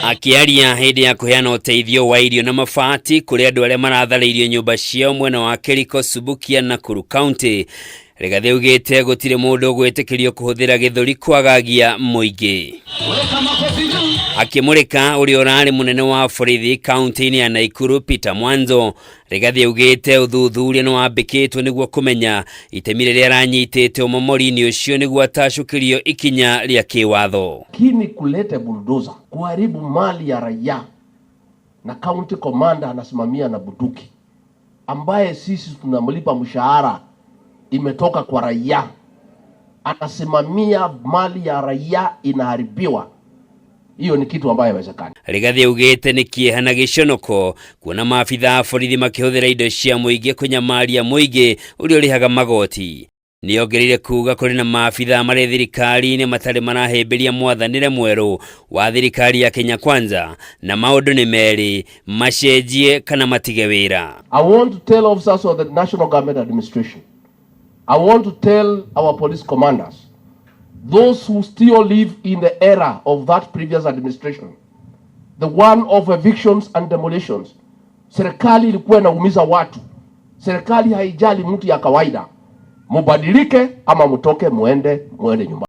Akiaria hindi ya kuheana uteithio wa irio na mabati kuri andu aria maratharĩirio nyumba ciao mwena wa Kiriko, Subukia na Naikuru County, Rigathi ugite gutire mundu gwitikirio kuhuthira githuri kwagagia muingi. Akimurika uria urari munene wa borithi kaunti-ini ya Naikuru Peter Mwanzo, Rigathi ugite uthuthuria no wambikitwo niguo kumenya itemi riria aranyitite umomori-ini ucio niguo atacukirio ikinya ria kiwatho. Kini kulete bulldozer kuharibu mali ya raia na county commander anasimamia na bunduki ambaye sisi tunamlipa mshahara imetoka kwa raia, anasimamia mali ya raia inaharibiwa. Hiyo ni kitu ambayo haiwezekani. Rigathi ugite ni kieha na giconoko kuona maabitha a borithi makihuthira indo cia muingi kunyamaria muingi uria urihaga magoti. Niongereire kuga kuri na maabitha mari thirikari-ini matari marahimbiria mwathanire mweru wa thirikari ya Kenya Kwanza na maundu ni meri macenjie kana matige wira. I want to tell officers of the National Government Administration, I want to tell our police commanders, those who still live in the era of that previous administration, the one of evictions and demolitions. Serikali ilikuwa inaumiza watu. Serikali haijali mtu ya kawaida. Mubadilike ama mutoke muende nyumbani.